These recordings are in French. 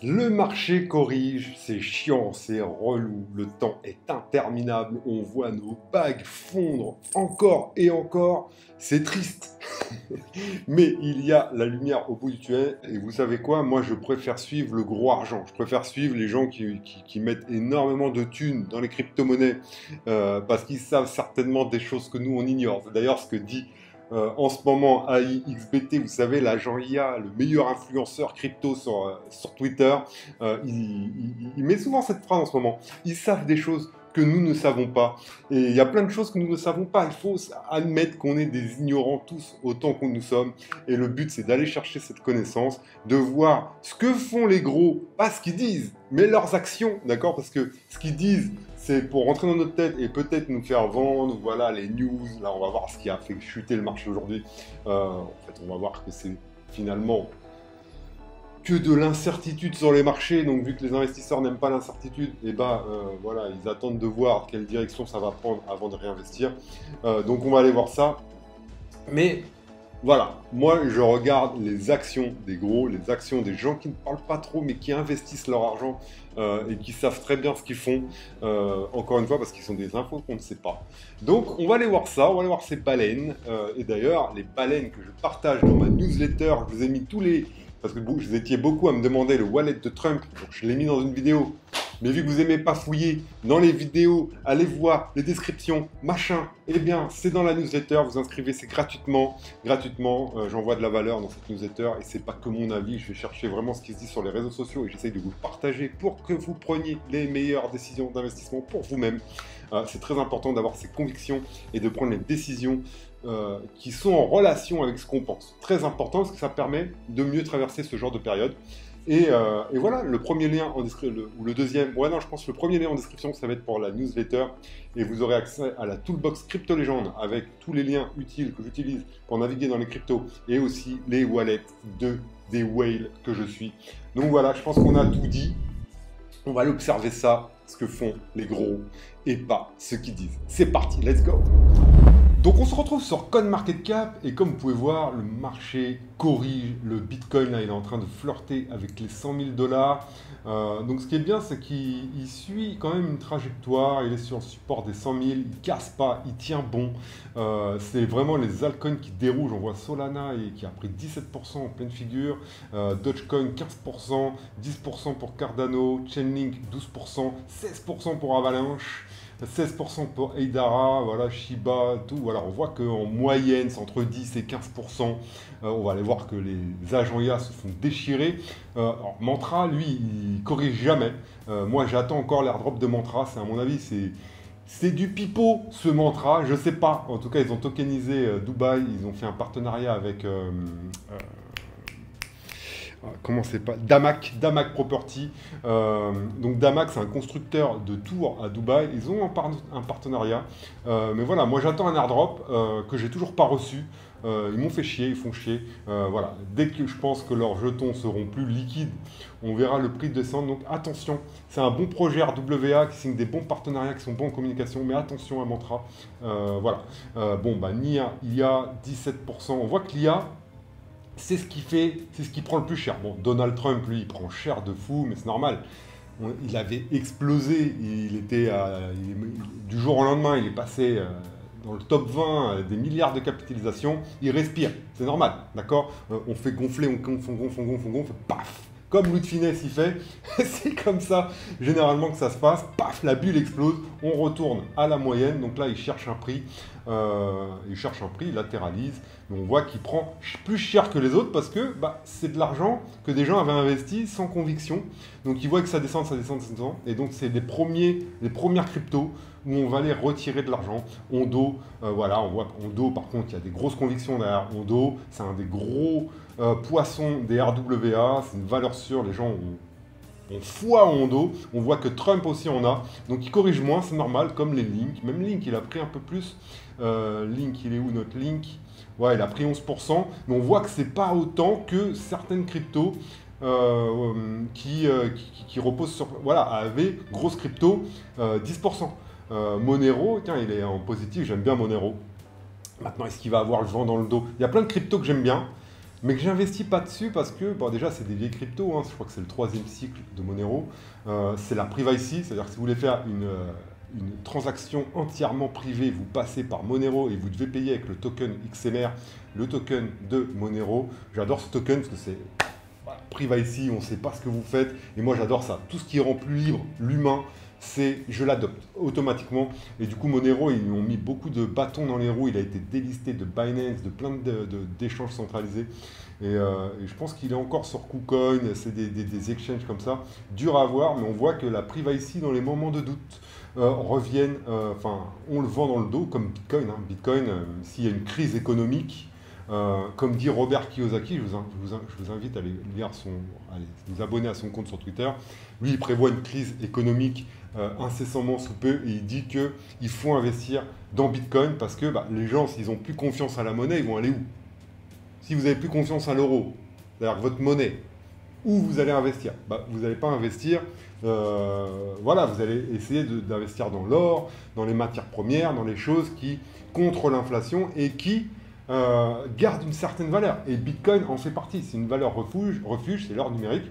Le marché corrige, c'est chiant, c'est relou, le temps est interminable, on voit nos bagues fondre encore et encore, c'est triste. Mais il y a la lumière au bout du tunnel, et vous savez quoi? Moi je préfère suivre le gros argent, je préfère suivre les gens qui mettent énormément de thunes dans les crypto-monnaies, parce qu'ils savent certainement des choses que nous on ignore. C'est d'ailleurs ce que dit en ce moment, AIXBT, vous savez, l'agent IA, le meilleur influenceur crypto sur Twitter, il met souvent cette phrase en ce moment. Ils savent des choses que nous ne savons pas. Et il y a plein de choses que nous ne savons pas. Il faut admettre qu'on est des ignorants tous autant que nous sommes. Et le but, c'est d'aller chercher cette connaissance, de voir ce que font les gros, pas ce qu'ils disent, mais leurs actions, d'accord? Parce que ce qu'ils disent, c'est pour rentrer dans notre tête et peut-être nous faire vendre, voilà, les news. Là, on va voir ce qui a fait chuter le marché aujourd'hui. En fait, on va voir que c'est finalement que de l'incertitude sur les marchés. Donc, vu que les investisseurs n'aiment pas l'incertitude, et voilà, ils attendent de voir quelle direction ça va prendre avant de réinvestir. Donc, on va aller voir ça. Mais voilà, moi je regarde les actions des gros, les actions des gens qui ne parlent pas trop mais qui investissent leur argent et qui savent très bien ce qu'ils font, encore une fois parce qu'ils sont des infos qu'on ne sait pas. Donc on va aller voir ça, on va aller voir ces baleines, et d'ailleurs les baleines que je partage dans ma newsletter, je vous ai mis tous les... Parce que vous étiez beaucoup à me demander le wallet de Trump, donc je l'ai mis dans une vidéo. Mais vu que vous aimez pas fouiller dans les vidéos, allez voir les descriptions, machin, eh bien, c'est dans la newsletter, vous inscrivez, c'est gratuitement. Gratuitement, j'envoie de la valeur dans cette newsletter et c'est pas que mon avis, je vais chercher vraiment ce qui se dit sur les réseaux sociaux et j'essaye de vous le partager pour que vous preniez les meilleures décisions d'investissement pour vous-même. C'est très important d'avoir ces convictions et de prendre les décisions qui sont en relation avec ce qu'on pense. Très important parce que ça permet de mieux traverser ce genre de période. Et voilà, le premier lien en description, ou le deuxième, ouais non, je pense que le premier lien en description, ça va être pour la newsletter, et vous aurez accès à la Toolbox Crypto Légende avec tous les liens utiles que j'utilise pour naviguer dans les cryptos, et aussi les wallets des whales que je suis. Donc voilà, je pense qu'on a tout dit. On va aller observer ça, ce que font les gros, et pas ce qu'ils disent. C'est parti, let's go! Donc on se retrouve sur CoinMarketCap et comme vous pouvez voir, le marché corrige, le Bitcoin là, il est en train de flirter avec les 100 000 dollars. Donc ce qui est bien, c'est qu'il suit quand même une trajectoire, il est sur le support des 100 000, il casse pas, il tient bon. C'est vraiment les altcoins qui dérougent. On voit Solana qui a pris 17% en pleine figure, Dogecoin 15%, 10% pour Cardano, Chainlink 12%, 16% pour Avalanche. 16% pour Eidara, voilà, Shiba, tout. Voilà, on voit qu'en moyenne, c'est entre 10 et 15%. On va aller voir que les agents IA se font déchirer. Alors, Mantra, lui, il corrige jamais. Moi, j'attends encore l'airdrop de Mantra. C'est à mon avis, c'est du pipeau, ce Mantra. Je sais pas. En tout cas, ils ont tokenisé Dubaï. Ils ont fait un partenariat avec... comment c'est pas Damac Property. Donc Damac, c'est un constructeur de tours à Dubaï. Ils ont un partenariat. Mais voilà, moi j'attends un airdrop que j'ai toujours pas reçu. Ils m'ont fait chier, ils font chier. Voilà, dès que je pense que leurs jetons seront plus liquides, on verra le prix descendre. Donc attention, c'est un bon projet RWA qui signe des bons partenariats, qui sont bons en communication. Mais attention à Mantra. Voilà. Bon, bah NIA, IA 17%. On voit que l'IA, c'est ce qui fait, c'est ce qui prend le plus cher. Bon, Donald Trump, lui, il prend cher de fou, mais c'est normal. Il avait explosé, du jour au lendemain, il est passé dans le top 20 des milliards de capitalisation. Il respire, c'est normal, d'accord? On fait gonfler, on gonfle, on gonfle, paf! Comme Louis de Finesse il fait, c'est comme ça généralement que ça se passe, paf, la bulle explose, on retourne à la moyenne, donc là il cherche un prix, il latéralise, mais on voit qu'il prend plus cher que les autres parce que c'est de l'argent que des gens avaient investi sans conviction, donc ils voient que ça descend, et donc c'est les premières cryptos où on va les retirer de l'argent. Ondo, voilà, on voit qu'Ondo, par contre, il y a des grosses convictions derrière Ondo, c'est un des gros poissons des RWA, c'est une valeur sûre, les gens ont foi en Ondo, on voit que Trump aussi en a, donc il corrige moins, c'est normal, comme les Link, même Link, il a pris un peu plus, Link, il est où notre Link? Ouais, il a pris 11%, mais on voit que c'est pas autant que certaines cryptos qui reposent sur... Voilà, AV, grosse crypto, 10%. Monero, tiens, il est en positif, j'aime bien Monero. Maintenant, est-ce qu'il va avoir le vent dans le dos? Il y a plein de cryptos que j'aime bien. mais que j'investis pas dessus parce que, bon, déjà, c'est des vieilles cryptos, hein, je crois que c'est le troisième cycle de Monero. C'est la privacy, c'est-à-dire que si vous voulez faire une transaction entièrement privée, vous passez par Monero et vous devez payer avec le token XMR, le token de Monero. J'adore ce token parce que c'est voilà, privacy, on ne sait pas ce que vous faites, et moi j'adore ça. Tout ce qui rend plus libre l'humain, je l'adopte automatiquement. Et du coup, Monero, ils ont mis beaucoup de bâtons dans les roues. Il a été délisté de Binance, de plein d'échanges centralisés. Et je pense qu'il est encore sur KuCoin. C'est des exchanges comme ça. Dur à voir, mais on voit que la privacy, dans les moments de doute, reviennent. Enfin, on le vend dans le dos, comme Bitcoin. Hein. Bitcoin, s'il y a une crise économique, comme dit Robert Kiyosaki, je vous invite à aller lire allez, vous abonner à son compte sur Twitter. Lui, il prévoit une crise économique incessamment sous peu et il dit qu'il faut investir dans Bitcoin parce que les gens, s'ils n'ont plus confiance à la monnaie, ils vont aller où? Si vous n'avez plus confiance à l'euro, c'est-à-dire votre monnaie, où vous allez investir? Vous n'allez pas investir, voilà, vous allez essayer d'investir dans l'or, dans les matières premières, dans les choses qui contrent l'inflation et qui gardent une certaine valeur. Et Bitcoin en fait partie, c'est une valeur refuge, c'est l'or numérique.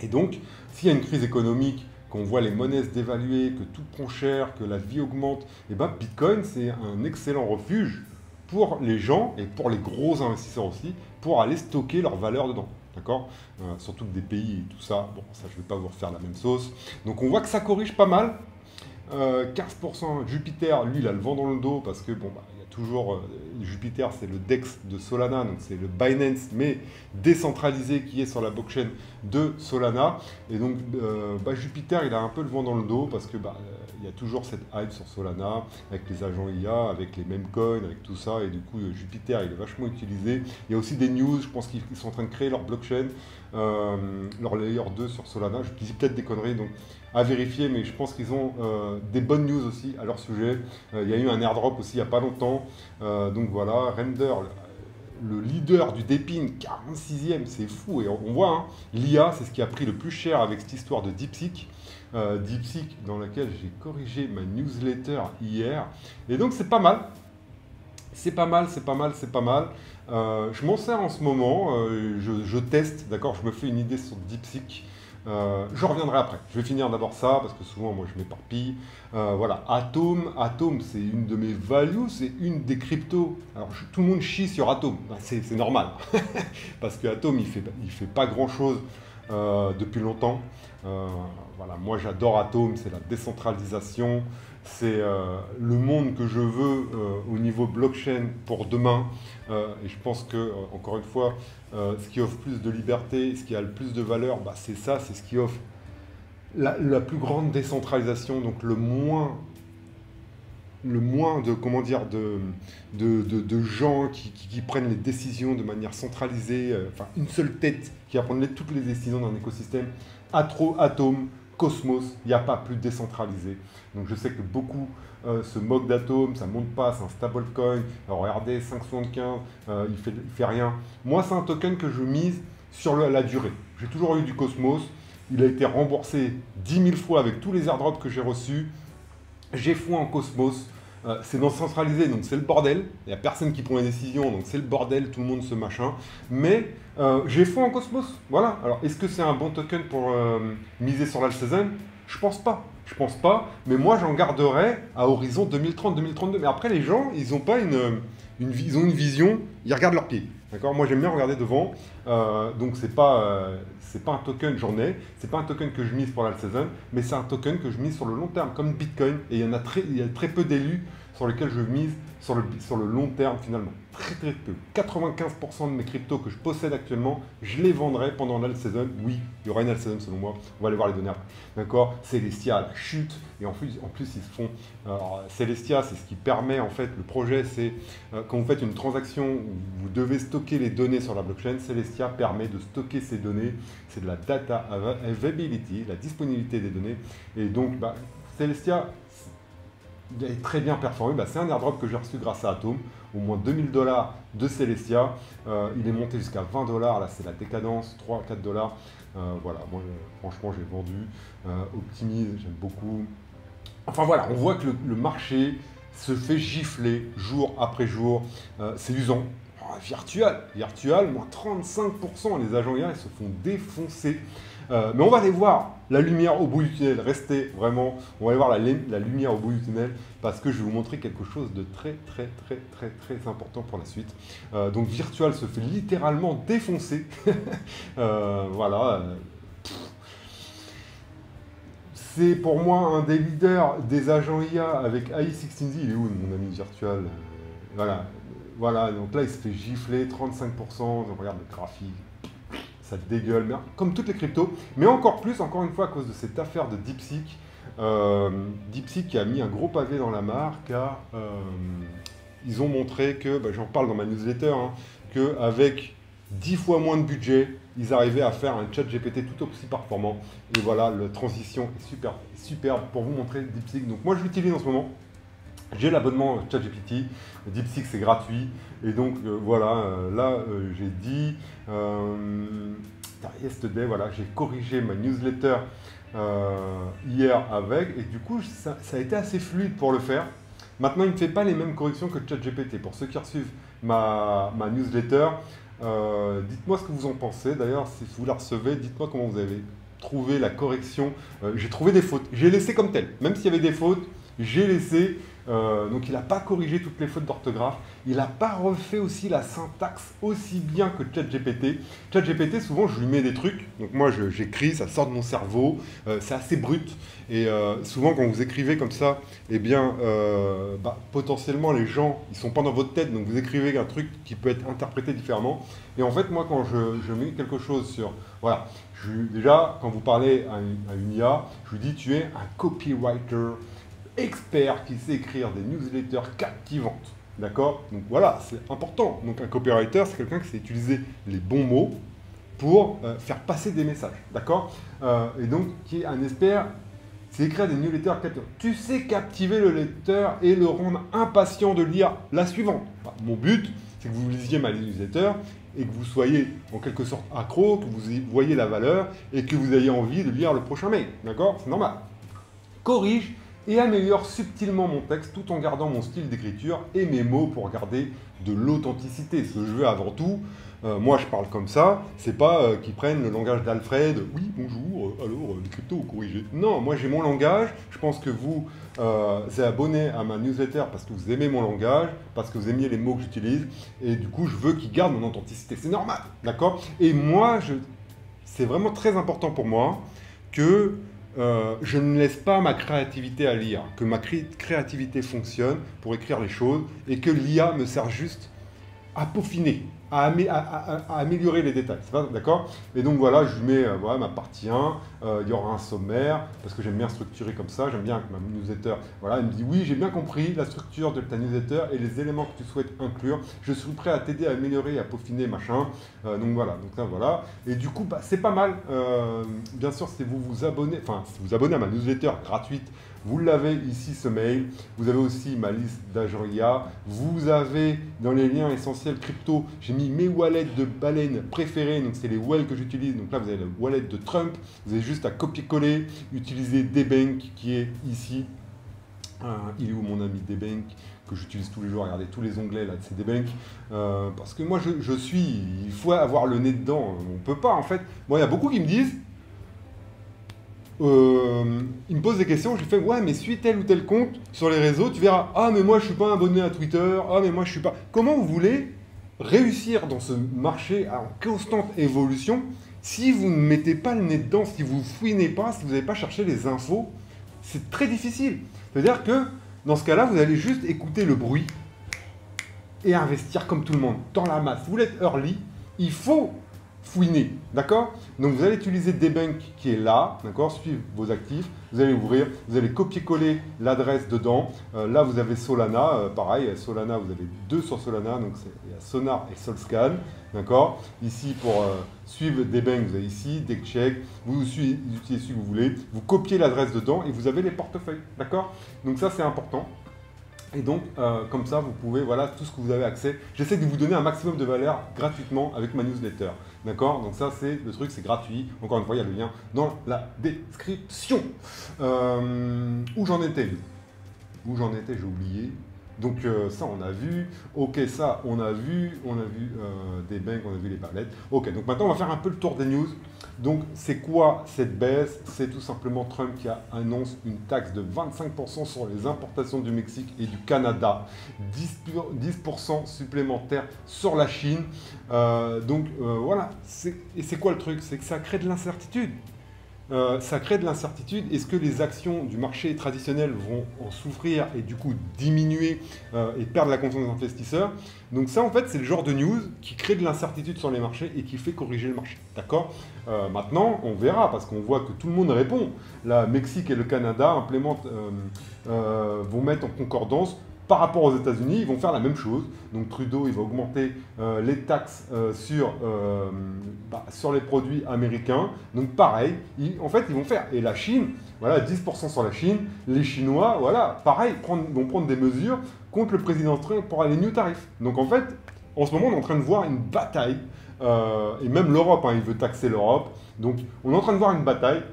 Et donc, s'il y a une crise économique, qu'on voit les monnaies se dévaluer, que tout prend cher, que la vie augmente, et Bitcoin, c'est un excellent refuge pour les gens et pour les gros investisseurs aussi, pour aller stocker leur valeur dedans. D'accord surtout que des pays et tout ça, bon, ça je ne vais pas vous refaire la même sauce. Donc on voit que ça corrige pas mal. 15%, Jupiter, lui, il a le vent dans le dos parce que, bon, il y a toujours, Jupiter, c'est le DEX de Solana, donc c'est le Binance, mais décentralisé qui est sur la blockchain de Solana. Et donc, Jupiter, il a un peu le vent dans le dos parce que, il y a toujours cette hype sur Solana, avec les agents IA, avec les mêmes coins, avec tout ça, et du coup, Jupiter, il est vachement utilisé. Il y a aussi des news, je pense qu'ils sont en train de créer leur blockchain, leur layer 2 sur Solana. Je dis peut-être des conneries, donc à vérifier, mais je pense qu'ils ont des bonnes news aussi à leur sujet. Il y a eu un airdrop aussi il n'y a pas longtemps. Donc voilà, Render, le leader du Depin, 46e, c'est fou. Et on voit, hein, l'IA, c'est ce qui a pris le plus cher avec cette histoire de DeepSeek. DeepSeek, dans laquelle j'ai corrigé ma newsletter hier. Et donc c'est pas mal. C'est pas mal, c'est pas mal, c'est pas mal. Je m'en sers en ce moment. Je teste, d'accord. Je me fais une idée sur DeepSeek. Je reviendrai après. Je vais finir d'abord ça, parce que souvent, moi, je m'éparpille. Voilà, Atom, c'est une de mes values, c'est une des cryptos. Alors, tout le monde chie sur Atom. C'est normal, parce que Atom, il fait pas grand-chose depuis longtemps. Voilà, moi, j'adore Atom, c'est la décentralisation, c'est le monde que je veux au niveau blockchain pour demain. Et je pense que, encore une fois, ce qui offre plus de liberté, ce qui a le plus de valeur, c'est ça, c'est ce qui offre la plus grande décentralisation, donc le moins de, comment dire, de gens qui prennent les décisions de manière centralisée, enfin une seule tête qui va prendre toutes les décisions d'un écosystème. Atom, Cosmos, il n'y a pas plus décentralisé. Donc je sais que beaucoup se moquent d'Atom, ça ne monte pas, c'est un stablecoin. Alors regardez, 5,75, il fait rien. Moi, c'est un token que je mise sur la durée. J'ai toujours eu du Cosmos. Il a été remboursé 10 000 fois avec tous les airdrops que j'ai reçus. J'ai foi en Cosmos. C'est non centralisé, donc c'est le bordel. Il n'y a personne qui prend les décisions, donc c'est le bordel, tout le monde se machin. Mais j'ai foi en Cosmos. Voilà. Alors, est-ce que c'est un bon token pour miser sur l'alt-season? Je pense pas. Je pense pas. Mais moi, j'en garderai à horizon 2030-2032. Mais après, les gens, ils ont pas ils ont une vision, ils regardent leurs pieds. D'accord? Moi, j'aime bien regarder devant. Donc, c'est pas un token, j'en ai. C'est pas un token que je mise pour l'alt-season, mais c'est un token que je mise sur le long terme, comme Bitcoin. Et il y a très peu d'élus sur lesquels je mise sur le long terme, finalement. Très, très peu. 95% de mes cryptos que je possède actuellement, je les vendrai pendant l'alt-season. Oui, il y aura une alt-season selon moi. On va aller voir les données après. D'accord? Celestia, la chute. Et en plus, ils se font... Alors, Celestia, c'est ce qui permet, en fait, le projet, c'est quand vous faites une transaction où vous devez stocker les données sur la blockchain, Celestia permet de stocker ces données. C'est de la data availability, la disponibilité des données. Et donc, Celestia est très bien performé. C'est un airdrop que j'ai reçu grâce à Atom. Au moins 2000 $ de Celestia. Il est monté jusqu'à 20 $. Là, c'est la décadence, 3-4 $. Voilà, moi, franchement, j'ai vendu. Optimise, j'aime beaucoup. Enfin voilà, on voit que le marché se fait gifler jour après jour. C'est usant. Virtual, moins 35%. Les agents IA, ils se font défoncer. Mais on va aller voir la lumière au bout du tunnel. Restez vraiment, on va aller voir la lumière au bout du tunnel parce que je vais vous montrer quelque chose de très important pour la suite. Donc Virtual se fait littéralement défoncer. Voilà. C'est pour moi un des leaders des agents IA avec AI16Z. Il est où mon ami Virtual? Voilà. Voilà, donc là il se fait gifler 35%. Donc regarde le graphique. Ça dégueule, mais comme toutes les cryptos, mais encore plus, encore une fois, à cause de cette affaire de DeepSeek. DeepSeek qui a mis un gros pavé dans la mare, car ils ont montré que, j'en parle dans ma newsletter, hein, qu'avec 10 fois moins de budget, ils arrivaient à faire un chat GPT tout aussi performant. Et voilà, la transition est superbe pour vous montrer DeepSeek. Donc moi je l'utilise en ce moment. J'ai l'abonnement ChatGPT, DeepSeek c'est gratuit, et donc voilà, là j'ai dit, yesterday, voilà, j'ai corrigé ma newsletter hier avec, et du coup ça a été assez fluide pour le faire. Maintenant il ne fait pas les mêmes corrections que ChatGPT. Pour ceux qui reçoivent ma newsletter, dites-moi ce que vous en pensez. D'ailleurs, si vous la recevez, dites-moi comment vous avez trouvé la correction. J'ai trouvé des fautes, j'ai laissé comme tel, même s'il y avait des fautes, j'ai laissé. Donc il n'a pas corrigé toutes les fautes d'orthographe, il n'a pas refait aussi la syntaxe aussi bien que ChatGPT. ChatGPT, souvent je lui mets des trucs, donc moi j'écris, ça sort de mon cerveau, c'est assez brut, et souvent quand vous écrivez comme ça, eh bien potentiellement les gens, ils sont pas dans votre tête, donc vous écrivez un truc qui peut être interprété différemment. Et en fait moi quand je mets quelque chose sur, voilà, déjà quand vous parlez à une IA, je lui dis tu es un copywriter expert qui sait écrire des newsletters captivantes. D'accord? Donc voilà, c'est important. Donc un copywriter, c'est quelqu'un qui sait utiliser les bons mots pour faire passer des messages. D'accord? Et donc, qui est un expert, c'est écrire des newsletters captivantes. Tu sais captiver le lecteur et le rendre impatient de lire la suivante. Enfin, mon but, c'est que vous lisiez ma newsletter et que vous soyez en quelque sorte accro, que vous voyez la valeur et que vous ayez envie de lire le prochain mail. D'accord? C'est normal. Corrige et améliore subtilement mon texte tout en gardant mon style d'écriture et mes mots pour garder de l'authenticité. Ce que je veux avant tout, moi je parle comme ça, c'est pas qu'ils prennent le langage d'Alfred, oui bonjour, alors les cryptos vous corrigez. Non, moi j'ai mon langage, je pense que vous êtes abonné à ma newsletter parce que vous aimez mon langage, parce que vous aimiez les mots que j'utilise, et du coup je veux qu'ils gardent mon authenticité, c'est normal, d'accord? Et moi, c'est vraiment très important pour moi que je ne laisse pas ma créativité à l'IA, que ma créativité fonctionne pour écrire les choses et que l'IA me sert juste à peaufiner, à améliorer les détails. D'accord? Et donc voilà, je mets voilà, ma partie 1, il y aura un sommaire, parce que j'aime bien structurer comme ça, j'aime bien que ma newsletter, voilà, elle me dit oui, j'ai bien compris la structure de ta newsletter et les éléments que tu souhaites inclure, je suis prêt à t'aider à améliorer et à peaufiner, machin. Donc voilà, donc là voilà. Et du coup, c'est pas mal. Bien sûr, si vous vous abonnez, enfin, si vous abonnez à ma newsletter gratuite, vous l'avez ici, ce mail. Vous avez aussi ma liste d'agents IA. Vous avez dans les liens essentiels crypto, j'ai mis mes wallets de baleines préférés. Donc, c'est les wallets que j'utilise. Donc là, vous avez le wallet de Trump. Vous avez juste à copier-coller, utiliser Debank qui est ici. Il est où mon ami Debank que j'utilise tous les jours? Regardez tous les onglets là, c'est Debank. Parce que moi, il faut avoir le nez dedans. On ne peut pas, en fait. Bon, il y a beaucoup qui me disent. Il me pose des questions, je lui fais ouais mais suis tel ou tel compte sur les réseaux, tu verras, ah mais moi je suis pas abonné à Twitter, ah mais moi je suis pas. Comment vous voulez réussir dans ce marché en constante évolution si vous ne mettez pas le nez dedans, si vous ne fouinez pas, si vous n'avez pas cherché les infos? C'est très difficile. C'est-à-dire que dans ce cas-là, vous allez juste écouter le bruit et investir comme tout le monde, dans la masse. Vous voulez être early, il faut fouiner, d'accord? Donc vous allez utiliser Debank qui est là, d'accord? Suivre vos actifs, vous allez ouvrir, vous allez copier-coller l'adresse dedans. Là vous avez Solana, pareil, Solana, vous avez deux sur Solana, donc il y a Sonar et Solscan, d'accord? Ici pour suivre Debank, vous avez ici, DeckCheck, vous utilisez celui que vous voulez, vous copiez l'adresse dedans et vous avez les portefeuilles, d'accord? Donc ça c'est important. Et donc, comme ça, vous pouvez, voilà, tout ce que vous avez accès. J'essaie de vous donner un maximum de valeur gratuitement avec ma newsletter. D'accord? Donc ça, c'est le truc, c'est gratuit. Encore une fois, il y a le lien dans la description. Où j'en étais? J'ai oublié. Donc ça, on a vu. Ok, ça, on a vu des banks, on a vu les palettes. Ok, donc maintenant, on va faire un peu le tour des news. Donc, c'est quoi cette baisse? C'est tout simplement Trump qui annonce une taxe de 25% sur les importations du Mexique et du Canada, 10% supplémentaire sur la Chine. Voilà. Et c'est quoi le truc? C'est que ça crée de l'incertitude. Ça crée de l'incertitude. Est-ce que les actions du marché traditionnel vont en souffrir et du coup diminuer et perdre la confiance des investisseurs? Donc ça, en fait, c'est le genre de news qui crée de l'incertitude sur les marchés et qui fait corriger le marché. D'accord? Maintenant, on verra parce qu'on voit que tout le monde répond. La Mexique et le Canada vont mettre en concordance. Par rapport aux États-Unis, ils vont faire la même chose. Donc Trudeau, il va augmenter les taxes sur les produits américains. Donc pareil, en fait, ils vont faire. Et la Chine, voilà, 10% sur la Chine. Les Chinois, voilà, pareil, vont prendre des mesures contre le président Trump pour les new tarifs. Donc en fait, en ce moment, on est en train de voir une bataille. Et même l'Europe, il veut taxer l'Europe. Donc on est en train de voir une bataille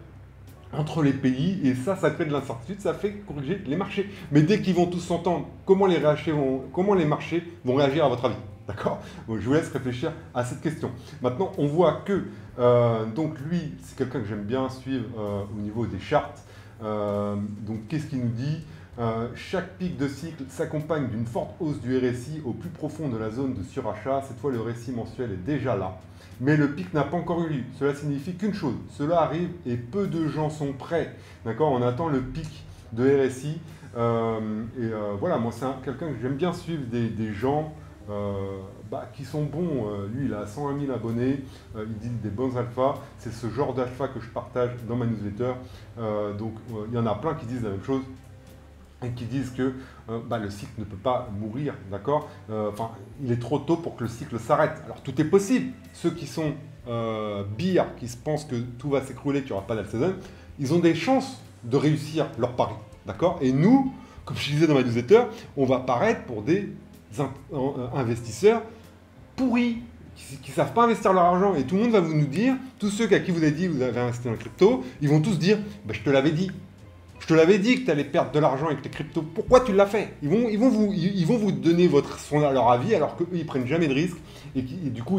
entre les pays, et ça crée de l'incertitude, ça fait corriger les marchés. Mais dès qu'ils vont tous s'entendre, comment les marchés vont réagir à votre avis? D'accord? Donc, je vous laisse réfléchir à cette question. Maintenant, on voit que, donc lui, c'est quelqu'un que j'aime bien suivre au niveau des charts. Donc, qu'est-ce qu'il nous dit? Chaque pic de cycle s'accompagne d'une forte hausse du RSI au plus profond de la zone de surachat. Cette fois, le RSI mensuel est déjà là. Mais le pic n'a pas encore eu lieu. Cela signifie qu'une chose, cela arrive et peu de gens sont prêts. D'accord? On attend le pic de RSI. Voilà, moi, c'est quelqu'un que j'aime bien suivre, des gens qui sont bons. Lui, il a 101 000 abonnés, il dit des bons alphas. C'est ce genre d'alpha que je partage dans ma newsletter. Il y en a plein qui disent la même chose et qui disent que le cycle ne peut pas mourir, d'accord? Il est trop tôt pour que le cycle s'arrête. Alors, tout est possible. Ceux qui sont bears, qui se pensent que tout va s'écrouler, qu'il n'y aura pas d'all-season, ils ont des chances de réussir leur pari, d'accord? Et nous, comme je disais dans ma newsletter, on va paraître pour des investisseurs pourris, qui ne savent pas investir leur argent. Et tout le monde va nous dire, tous ceux à qui vous avez dit vous avez investi dans la crypto, ils vont tous dire, je te l'avais dit. Je te l'avais dit que tu allais perdre de l'argent avec les cryptos. Pourquoi tu l'as fait? Ils vont vous donner leur avis alors qu'eux, ils prennent jamais de risques. Et du coup,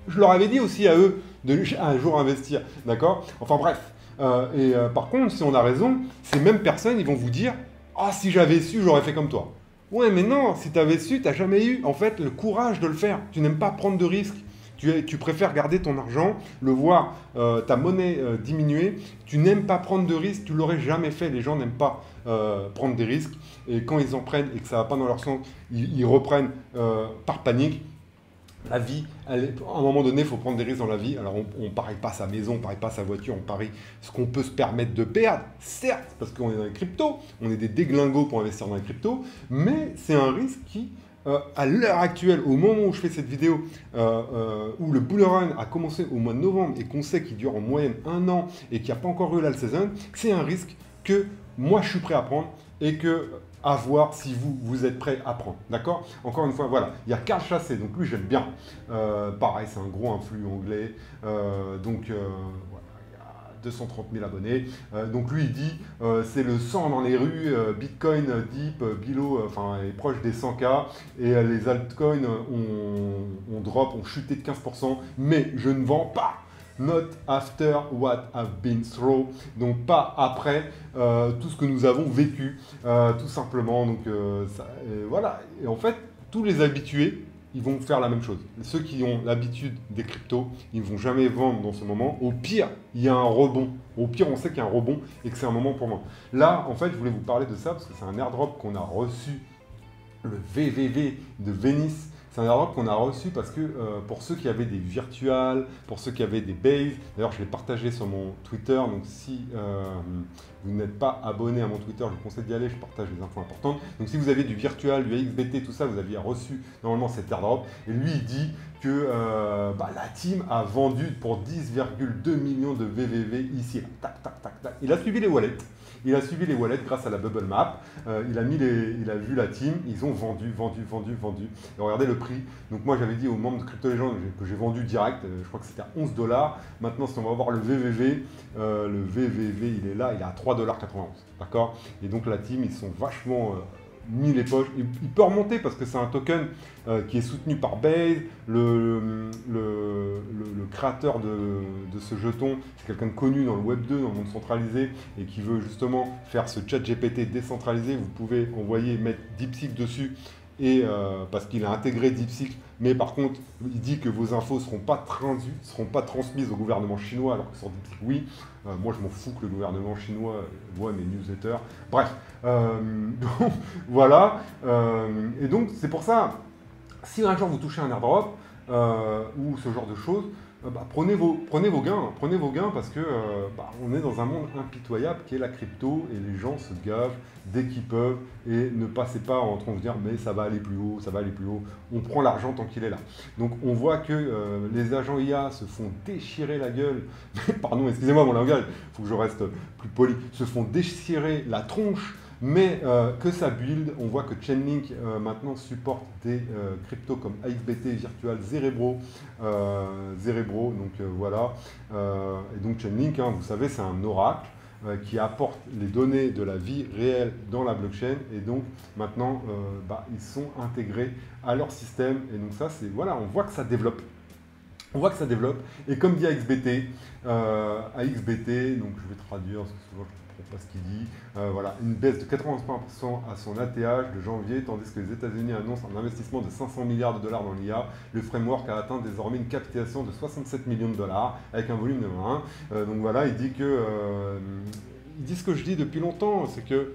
je leur avais dit aussi à eux de un jour investir. D'accord? Enfin bref. Par contre, si on a raison, ces mêmes personnes, ils vont vous dire « Ah, si j'avais su, j'aurais fait comme toi. » Ouais, mais non, si tu avais su, tu n'as jamais eu, en fait, le courage de le faire. Tu n'aimes pas prendre de risques. Tu préfères garder ton argent, le voir, ta monnaie diminuer. Tu n'aimes pas prendre de risques, tu l'aurais jamais fait. Les gens n'aiment pas prendre des risques. Et quand ils en prennent et que ça ne va pas dans leur sens, ils reprennent par panique. La vie, à un moment donné, il faut prendre des risques dans la vie. Alors, on ne parie pas sa maison, on ne parie pas sa voiture, on parie ce qu'on peut se permettre de perdre, certes, parce qu'on est dans les cryptos, on est des déglingos pour investir dans les cryptos, mais c'est un risque qui, à l'heure actuelle, au moment où je fais cette vidéo, où le bull run a commencé au mois de novembre et qu'on sait qu'il dure en moyenne 1 an et qu'il n'y a pas encore eu l'all-season, c'est un risque que moi je suis prêt à prendre et que à voir si vous êtes prêt à prendre. D'accord? Encore une fois, voilà. Il y a Carl Chassé, donc lui j'aime bien. Pareil, c'est un gros influx anglais. Voilà, il y a 230 000 abonnés. Donc lui il dit c'est le sang dans les rues, Bitcoin deep, est proche des 100K et les altcoins ont chuté de 15%, mais je ne vends pas. Not after what I've been through, donc pas après tout ce que nous avons vécu, tout simplement. Donc voilà. Et en fait, tous les habitués, ils vont faire la même chose. Ceux qui ont l'habitude des cryptos, ils ne vont jamais vendre dans ce moment. Au pire, il y a un rebond. Au pire, on sait qu'il y a un rebond et que c'est un moment pour moi. Là, en fait, je voulais vous parler de ça parce que c'est un airdrop qu'on a reçu, le VVV de Venice. C'est un airdrop qu'on a reçu parce que pour ceux qui avaient des virtuals, pour ceux qui avaient des bases, d'ailleurs je l'ai partagé sur mon Twitter, donc si vous n'êtes pas abonné à mon Twitter, je vous conseille d'y aller, je partage des infos importantes. Donc si vous avez du virtual, du AXBT, tout ça, vous aviez reçu normalement cet airdrop. Et lui il dit que la team a vendu pour 10,2 millions de VVV ici. Tac, tac, tac, tac. Il a suivi les wallets. Il a suivi les wallets grâce à la bubble map. Il a vu la team. Ils ont vendu. Et regardez le prix. Donc moi j'avais dit aux membres de Crypto Legends que j'ai vendu direct. Je crois que c'était à 11 $. Maintenant si on va voir le VVV, il est là, il est à 3,91 $. D'accord? Et donc la team, ils sont vachement mis les poches. Il peut remonter parce que c'est un token qui est soutenu par Base. Le créateur de ce jeton, c'est quelqu'un de connu dans le Web 2, dans le monde centralisé, et qui veut justement faire ce chat GPT décentralisé. Vous pouvez envoyer, mettre DeepSeek dessus, et parce qu'il a intégré DeepSeek, mais par contre, il dit que vos infos ne seront pas transmises au gouvernement chinois, alors que sur DeepSeek, oui. Moi, je m'en fous que le gouvernement chinois voit mes newsletters. Bref, donc, voilà. Et donc, c'est pour ça, si un jour vous touchez un airdrop ou ce genre de choses, prenez vos gains parce que on est dans un monde impitoyable qui est la crypto et les gens se gavent dès qu'ils peuvent et ne passez pas en train de dire mais ça va aller plus haut, ça va aller plus haut. On prend l'argent tant qu'il est là. Donc on voit que les agents IA se font déchirer la gueule, pardon, excusez-moi mon langage, il faut que je reste plus poli, se font déchirer la tronche. Mais que ça build, on voit que Chainlink maintenant supporte des cryptos comme AXBT, Virtual, Cerebro, donc voilà. Et donc Chainlink, hein, vous savez, c'est un oracle qui apporte les données de la vie réelle dans la blockchain. Et donc maintenant, ils sont intégrés à leur système. Et donc ça, c'est voilà, on voit que ça développe. On voit que ça développe. Et comme dit AXBT, donc je vais traduire parce que souvent je ne comprends pas ce qu'il dit. Voilà, une baisse de 80% à son ATH de janvier, tandis que les États-Unis annoncent un investissement de 500 milliards de dollars dans l'IA. Le framework a atteint désormais une capitalisation de 67 millions de dollars avec un volume de 1. Donc voilà, il dit ce que je dis depuis longtemps, c'est que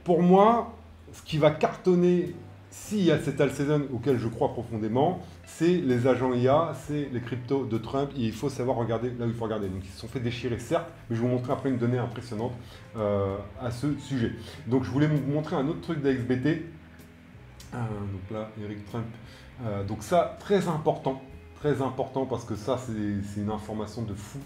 pour moi, ce qui va cartonner s'il y a cette all-season auquel je crois profondément, c'est les agents IA, c'est les cryptos de Trump. Et il faut savoir regarder là où il faut regarder. Donc ils se sont fait déchirer, certes, mais je vais vous montrer après une donnée impressionnante à ce sujet. Donc je voulais vous montrer un autre truc d'AXBT. Donc là, Eric Trump. Donc ça, très important parce que ça, c'est une information de fou.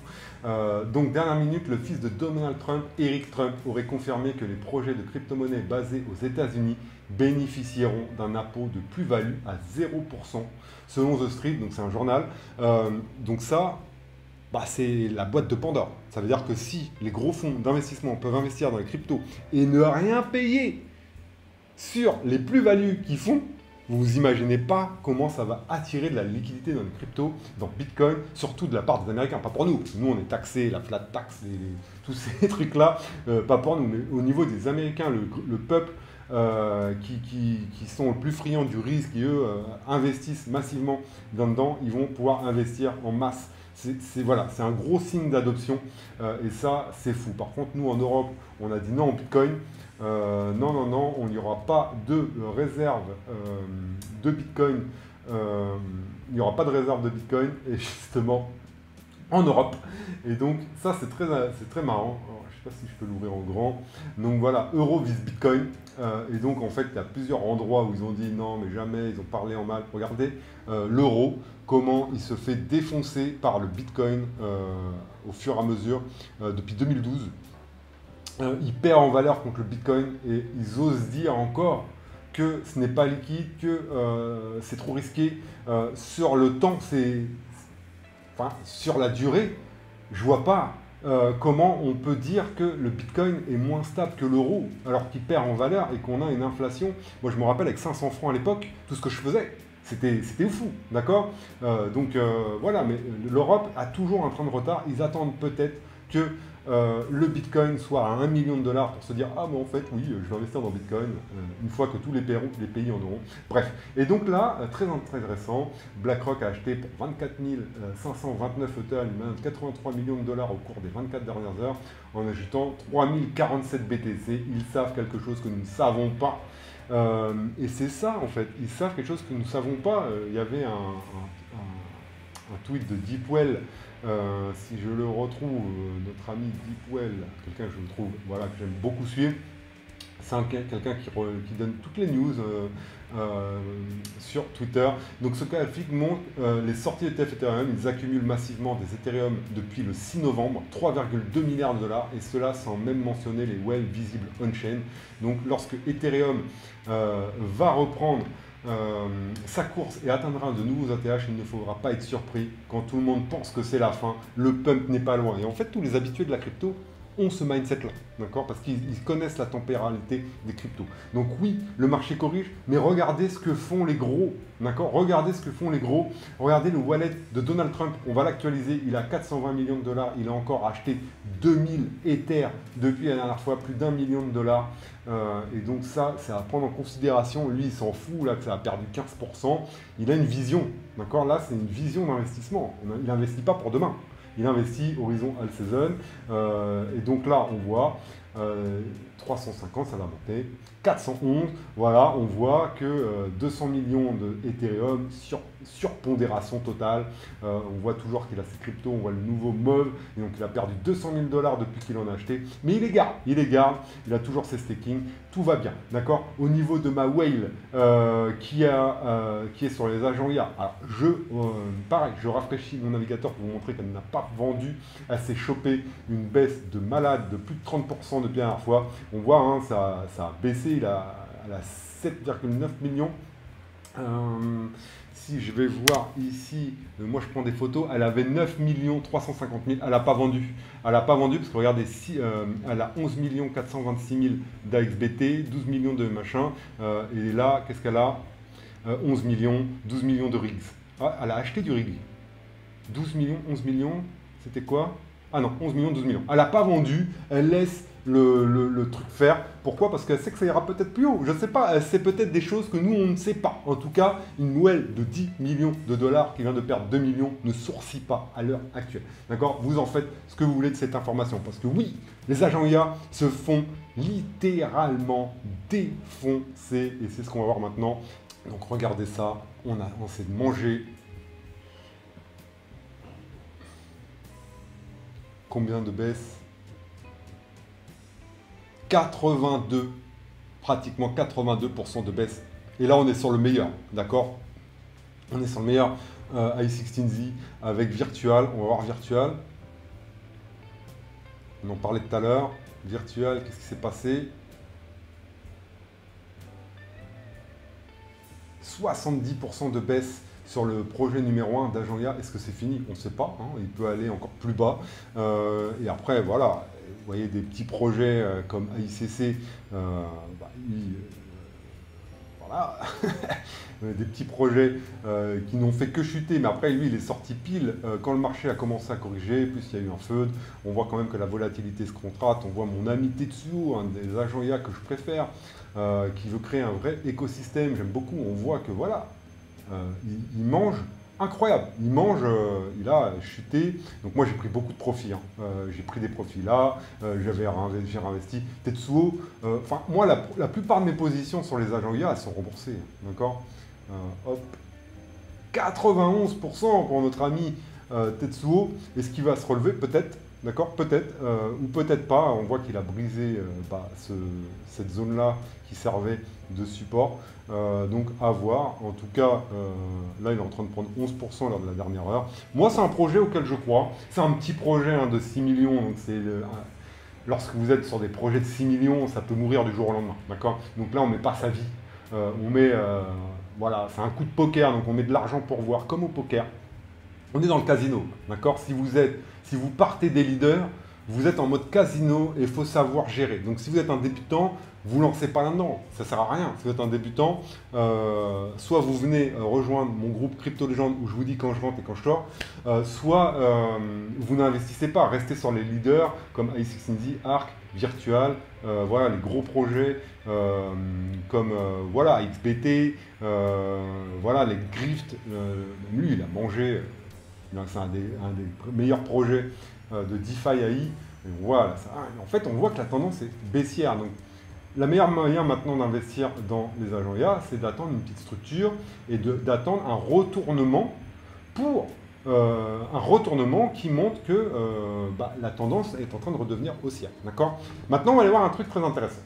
Donc, dernière minute, le fils de Donald Trump, Eric Trump, aurait confirmé que les projets de crypto-monnaie basés aux États-Unis bénéficieront d'un impôt de plus-value à 0%, selon The Street, donc c'est un journal. Donc ça, c'est la boîte de Pandore. Ça veut dire que si les gros fonds d'investissement peuvent investir dans les cryptos et ne rien payer sur les plus-values qu'ils font, vous imaginez pas comment ça va attirer de la liquidité dans les cryptos, dans Bitcoin, surtout de la part des Américains, pas pour nous. Nous, on est taxés, la flat tax, tous ces trucs-là, pas pour nous. Mais au niveau des Américains, le peuple qui sont le plus friands du risque, qui eux investissent massivement dedans, ils vont pouvoir investir en masse. Voilà, c'est un gros signe d'adoption et ça, c'est fou. Par contre, nous, en Europe, on a dit non au Bitcoin. Non, on n'y aura pas de réserve de Bitcoin. Il n'y aura pas de réserve de Bitcoin, et justement, en Europe. Et donc, ça, c'est très marrant. Alors, je ne sais pas si je peux l'ouvrir en grand. Donc voilà, euro vs Bitcoin. Et donc, en fait, il y a plusieurs endroits où ils ont dit non, mais jamais, ils ont parlé en mal. Regardez l'euro, comment il se fait défoncer par le Bitcoin au fur et à mesure depuis 2012. Il perd en valeur contre le Bitcoin et ils osent dire encore que ce n'est pas liquide, que c'est trop risqué. Sur le temps, sur la durée, je vois pas comment on peut dire que le Bitcoin est moins stable que l'euro alors qu'il perd en valeur et qu'on a une inflation. Moi, je me rappelle avec 500 francs à l'époque, tout ce que je faisais, c'était fou, d'accord. Donc voilà, mais l'Europe a toujours un train de retard. Ils attendent peut-être que le Bitcoin soit à 1 million de dollars pour se dire ah mais en fait oui je vais investir dans Bitcoin une fois que tous les pays en auront. Bref, et donc là très intéressant, BlackRock a acheté pour 24 529 Ether, il manage 83 millions de dollars au cours des 24 dernières heures en ajoutant 3047 BTC. Ils savent quelque chose que nous ne savons pas. Et c'est ça en fait, ils savent quelque chose que nous ne savons pas. Il y avait un tweet de Deepwell, si je le retrouve, notre ami Deepwell, quelqu'un que je trouve, voilà, que j'aime beaucoup suivre, c'est quelqu'un qui donne toutes les news sur Twitter. Donc ce graphique montre les sorties ETF Ethereum, ils accumulent massivement des Ethereum depuis le 6 novembre, 3,2 milliards de dollars, et cela sans même mentionner les well visible on-chain. Donc lorsque Ethereum va reprendre sa course et atteindra de nouveaux ATH, il ne faudra pas être surpris quand tout le monde pense que c'est la fin. Le pump n'est pas loin. Et en fait, tous les habitués de la crypto, ont ce mindset-là, d'accord? Parce qu'ils connaissent la tempéralité des cryptos. Donc oui, le marché corrige, mais regardez ce que font les gros, d'accord? Regardez ce que font les gros. Regardez le wallet de Donald Trump, on va l'actualiser, il a 420 millions de dollars, il a encore acheté 2000 Ethers depuis la dernière fois, plus d'1 million de dollars. Et donc ça, c'est à prendre en considération. Lui, il s'en fout, là, que ça a perdu 15%. Il a une vision, d'accord? Là, c'est une vision d'investissement. Il n'investit pas pour demain. Il investit horizon all season. Et donc là, on voit 350, ça va monter. 411, voilà, on voit que 200 millions d'Ethereum, surpondération totale. On voit toujours qu'il a ses cryptos, on voit le nouveau MOV, et donc il a perdu 200 000 dollars depuis qu'il en a acheté. Mais il les garde, il a toujours ses staking, tout va bien, d'accord? Au niveau de ma whale qui est sur les agents IA, alors pareil, je rafraîchis mon navigateur pour vous montrer qu'elle n'a pas vendu, elle s'est chopée une baisse de malade de plus de 30% depuis la dernière fois. On voit, hein, ça a baissé, elle a 7,9 millions. Si je vais voir ici, moi je prends des photos, elle avait 9 350 000, elle n'a pas vendu. Elle n'a pas vendu parce que regardez, elle a 11 426 000 d'AXBT, 12 millions de machin, et là, qu'est-ce qu'elle a 11 millions, 12 millions de rigs. Ah, elle a acheté du rig. 12 millions, 11 millions, c'était quoi? Ah non, 11 millions, 12 millions. Elle n'a pas vendu, elle laisse le truc faire. Pourquoi? Parce qu'elle sait que ça ira peut-être plus haut. Je ne sais pas, elle sait peut-être des choses que nous, on ne sait pas. En tout cas, une whale de 10 millions de dollars qui vient de perdre 2 millions ne sourcille pas à l'heure actuelle. D'accord? Vous en faites ce que vous voulez de cette information. Parce que oui, les agents IA se font littéralement défoncer. Et c'est ce qu'on va voir maintenant. Donc regardez ça, on essaie de manger. Combien de baisses? 82, pratiquement 82% de baisse. Et là, on est sur le meilleur, d'accord? On est sur le meilleur i16Z avec Virtual. On va voir Virtual. On en parlait tout à l'heure. Virtual, qu'est-ce qui s'est passé? 70% de baisse sur le projet numéro 1 d'Agent IA. Est-ce que c'est fini? On ne sait pas. Hein, il peut aller encore plus bas. Et après, voilà. Vous voyez des petits projets comme AICC, voilà, des petits projets qui n'ont fait que chuter, mais après lui il est sorti pile quand le marché a commencé à corriger, plus il y a eu un feud, on voit quand même que la volatilité se contracte, on voit mon ami Tetsuo, un des agents IA que je préfère, qui veut créer un vrai écosystème, j'aime beaucoup, on voit que voilà, il mange incroyable, il mange, il a chuté, donc moi j'ai pris beaucoup de profits, hein. J'ai pris des profits là, j'ai réinvesti Tetsuo, enfin moi la plupart de mes positions sur les agents IA elles sont remboursées, d'accord, hop, 91% pour notre ami Tetsuo, est-ce qu'il va se relever? Peut-être, d'accord, peut-être, ou peut-être pas, on voit qu'il a brisé cette zone-là qui servait de support, donc à voir. En tout cas, là il est en train de prendre 11% lors de la dernière heure. Moi c'est un projet auquel je crois, c'est un petit projet hein, de 6 millions, donc c'est lorsque vous êtes sur des projets de 6 millions, ça peut mourir du jour au lendemain, d'accord? Donc là on met pas sa vie, on met, voilà, c'est un coup de poker, donc on met de l'argent pour voir, comme au poker. On est dans le casino, d'accord? Si vous partez des leaders, vous êtes en mode casino et il faut savoir gérer. Donc si vous êtes un débutant, vous ne lancez pas là-dedans, ça ne sert à rien. Si vous êtes un débutant, soit vous venez rejoindre mon groupe Crypto Légende où je vous dis quand je rentre et quand je sors, soit vous n'investissez pas, restez sur les leaders comme i16Z, Arc, Virtual, voilà les gros projets comme voilà XBT, voilà les Grift, lui il a mangé, c'est un des meilleurs projets de DeFi AI. Et voilà, en fait on voit que la tendance est baissière. Donc, la meilleure moyen maintenant d'investir dans les agents IA, c'est d'attendre une petite structure et d'attendre un retournement pour un retournement qui montre que la tendance est en train de redevenir haussière. D'accord? Maintenant, on va aller voir un truc très intéressant.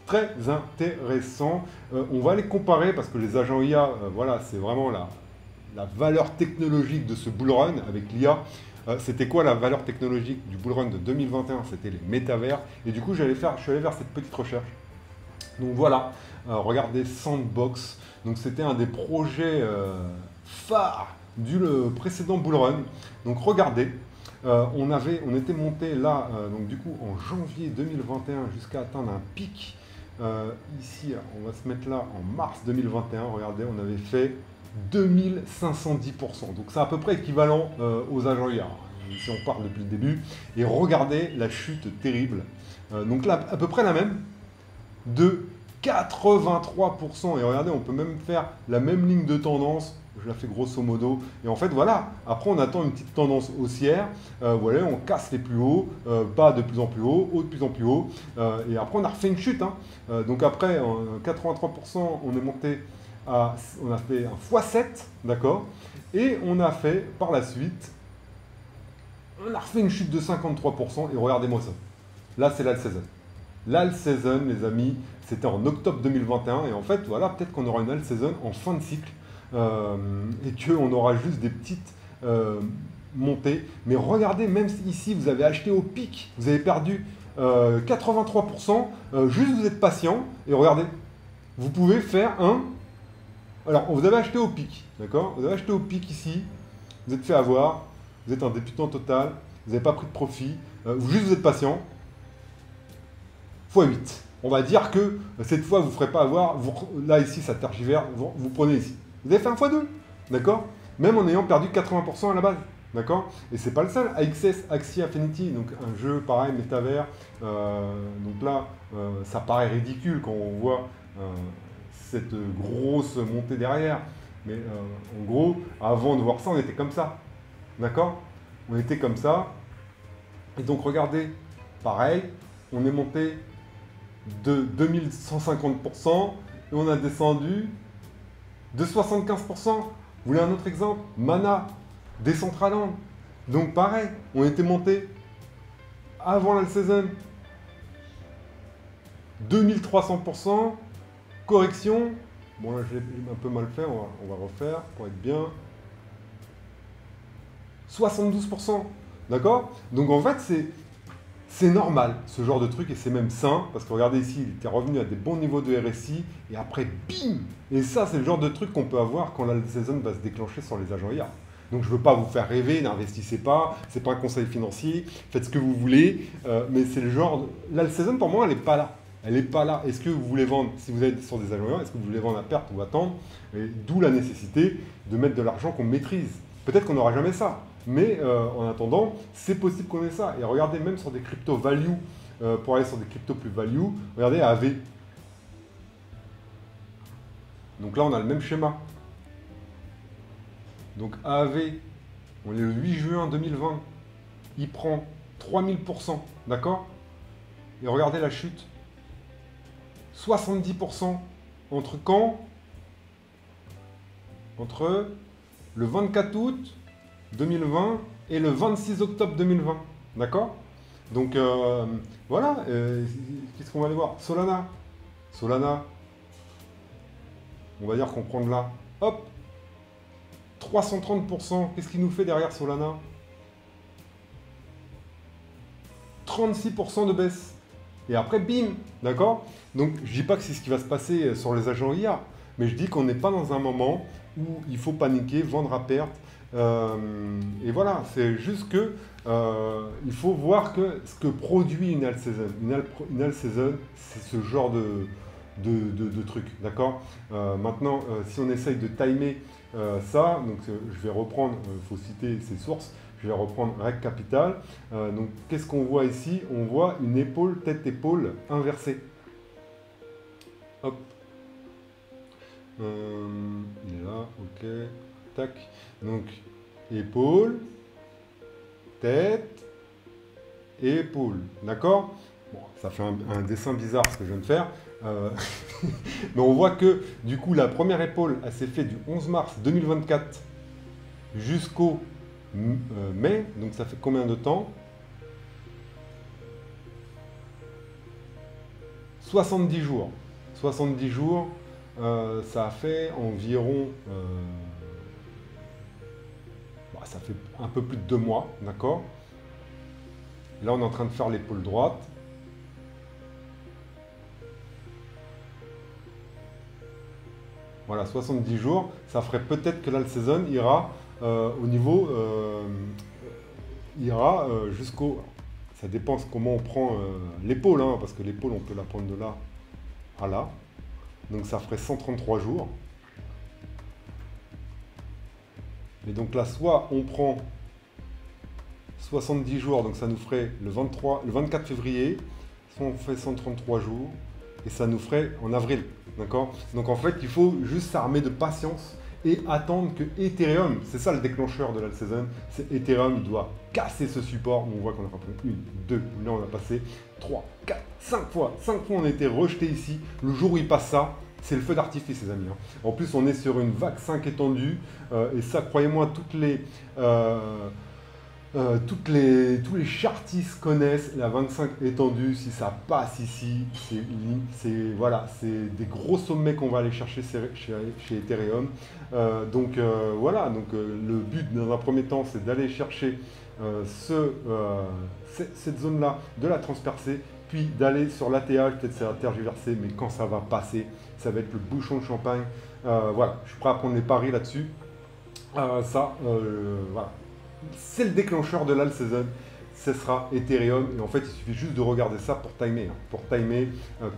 Très intéressant. On va les comparer parce que les agents IA, voilà, c'est vraiment la valeur technologique de ce bull run avec l'IA. C'était quoi la valeur technologique du bull run de 2021? C'était les métavers. Et du coup, je suis allé vers cette petite recherche. Donc voilà, regardez Sandbox. Donc c'était un des projets phares du précédent bull run. Donc regardez, On était monté là, donc du coup en janvier 2021 jusqu'à atteindre un pic. Ici, on va se mettre là en mars 2021. Regardez, on avait fait 2510%. Donc c'est à peu près équivalent aux Ajoya, si on part depuis le début. Et regardez la chute terrible. Donc là, à peu près la même, de 83%. Et regardez, on peut même faire la même ligne de tendance. Je la fais grosso modo. Et en fait, voilà. Après, on attend une petite tendance haussière. Voilà, on casse les plus hauts, bas de plus en plus haut, haut de plus en plus haut. Et après, on a refait une chute. Hein. Donc après, 83%, on est monté à... On a fait un x7, d'accord. Et on a fait, par la suite, on a refait une chute de 53%. Et regardez-moi ça. Là, c'est l'alt season. L'alt season, les amis, c'était en octobre 2021. Et en fait, voilà, peut-être qu'on aura une alt season en fin de cycle. Et qu'on aura juste des petites montées. Mais regardez, même si ici, vous avez acheté au pic, vous avez perdu 83%, juste vous êtes patient. Et regardez, vous pouvez faire un... Alors, vous avez acheté au pic, d'accord? Vous avez acheté au pic ici, vous êtes fait avoir, vous êtes un débutant total, vous n'avez pas pris de profit, juste vous êtes patient. x8. On va dire que cette fois, vous ne ferez pas avoir. Là, ici, ça tergivère. Vous prenez ici. Vous avez fait un x2. D'accord? Même en ayant perdu 80% à la base. D'accord? Et c'est pas le seul. AXS, Axie Infinity, donc un jeu pareil, métavers. Donc là, ça paraît ridicule quand on voit cette grosse montée derrière. Mais en gros, avant de voir ça, on était comme ça. D'accord? On était comme ça. Et donc, regardez, pareil, on est monté de 2150% et on a descendu de 75%. Vous voulez un autre exemple? Mana, Decentraland. Donc pareil, on était monté avant la saison 2300%. Correction. Bon là j'ai un peu mal fait, on va refaire pour être bien. 72%. D'accord? Donc en fait c'est normal, ce genre de truc, et c'est même sain, parce que regardez ici, il était revenu à des bons niveaux de RSI, et après, bim. Et ça, c'est le genre de truc qu'on peut avoir quand la saison va se déclencher sur les agents IA. Donc je ne veux pas vous faire rêver, n'investissez pas, c'est pas un conseil financier, faites ce que vous voulez, mais c'est le genre... La saison, pour moi, elle n'est pas là. Elle n'est pas là. Est-ce que vous voulez vendre, si vous êtes sur des agents IA, est-ce que vous voulez vendre à perte ou attendre? D'où la nécessité de mettre de l'argent qu'on maîtrise. Peut-être qu'on n'aura jamais ça. Mais en attendant, c'est possible qu'on ait ça. Et regardez, même sur des crypto value, pour aller sur des crypto plus value, regardez AV. Donc là, on a le même schéma. Donc AAV, on est le 8 juin 2020, il prend 3000%, d'accord? Et regardez la chute. 70% entre quand? Entre le 24 août 2020 et le 26 octobre 2020. D'accord? Donc voilà, qu'est-ce qu'on va aller voir? Solana. Solana, on va dire qu'on prend de là. Hop, 330%. Qu'est-ce qu'il nous fait derrière Solana? 36% de baisse. Et après, bim, d'accord? Donc je dis pas que c'est ce qui va se passer sur les agents IA, mais je dis qu'on n'est pas dans un moment où il faut paniquer, vendre à perte. Et voilà, c'est juste que il faut voir que ce que produit une alt season. Une alt season, c'est ce genre de truc, d'accord? Maintenant, si on essaye de timer ça, donc je vais reprendre, il faut citer ces sources, je vais reprendre Rec Capital. Donc qu'est-ce qu'on voit ici? On voit une épaule, tête-épaule inversée. Hop. Il est là, ok. Tac. Donc, épaule, tête, épaule. D'accord? Bon, ça fait un dessin bizarre ce que je viens de faire. Mais on voit que, du coup, la première épaule, elle s'est faite du 11 mars 2024 jusqu'au mai. Donc, ça fait combien de temps? 70 jours. 70 jours, ça a fait environ... ça fait un peu plus de 2 mois, d'accord? Là, on est en train de faire l'épaule droite. Voilà, 70 jours. Ça ferait peut-être que là, le saison ira au niveau ira jusqu'au... Ça dépend comment on prend l'épaule, hein, parce que l'épaule, on peut la prendre de là à là. Donc ça ferait 133 jours. Et donc là, soit on prend 70 jours, donc ça nous ferait le 24 février, soit on fait 133 jours, et ça nous ferait en avril. D'accord? Donc en fait, il faut juste s'armer de patience et attendre que Ethereum, c'est ça le déclencheur de la season, c'est Ethereum, il doit casser ce support. On voit qu'on a fait 1, 2, là on a passé 3, 4, 5 fois. 5 fois on a été rejeté ici. Le jour où il passe ça, c'est le feu d'artifice, les amis. Hein. En plus, on est sur une vague 5 étendue, et ça, croyez-moi, tous les chartistes connaissent la 25 étendue. Si ça passe ici, voilà, c'est des gros sommets qu'on va aller chercher chez Ethereum. Voilà, le but dans un premier temps, c'est d'aller chercher cette zone-là, de la transpercer, puis d'aller sur l'ATH, peut-être c'est la tergiversée, mais quand ça va passer, ça va être le bouchon de champagne. Voilà, je suis prêt à prendre les paris là-dessus. Voilà. C'est le déclencheur de l'all season, ce sera Ethereum. Et en fait, il suffit juste de regarder ça pour timer. Hein, pour timer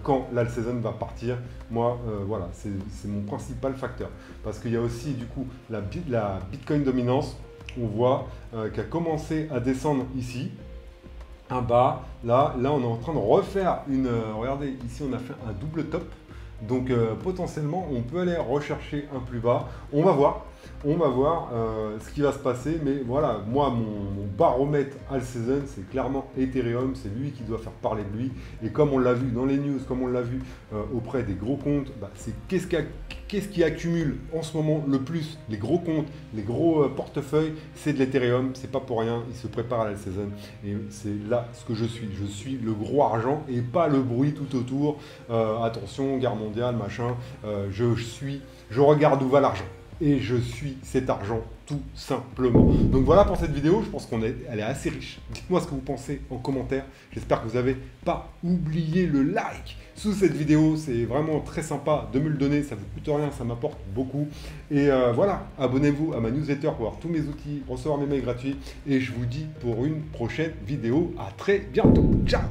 quand l'all season va partir. Moi, voilà, c'est mon principal facteur. Parce qu'il y a aussi, du coup, la Bitcoin dominance. On voit qu'elle a commencé à descendre ici. Un bas, là on est en train de refaire une... regardez, ici on a fait un double top. Donc potentiellement, on peut aller rechercher un plus bas. On va voir ce qui va se passer. Mais voilà, moi, mon baromètre all season, c'est clairement Ethereum. C'est lui qui doit faire parler de lui. Et comme on l'a vu dans les news, comme on l'a vu auprès des gros comptes, c'est qu'est-ce qui accumule en ce moment le plus les gros comptes, les gros portefeuilles, c'est de l'Ethereum. C'est pas pour rien. Il se prépare à la season. Et c'est là ce que je suis. Je suis le gros argent et pas le bruit tout autour. Attention, guerre mondiale, machin. Je regarde où va l'argent. Et je suis cet argent tout simplement. Donc voilà pour cette vidéo, je pense elle est assez riche. Dites-moi ce que vous pensez en commentaire. J'espère que vous n'avez pas oublié le like sous cette vidéo. C'est vraiment très sympa de me le donner, ça ne vous coûte rien, ça m'apporte beaucoup. Et voilà, abonnez-vous à ma newsletter pour avoir tous mes outils, recevoir mes mails gratuits. Et je vous dis pour une prochaine vidéo, à très bientôt. Ciao!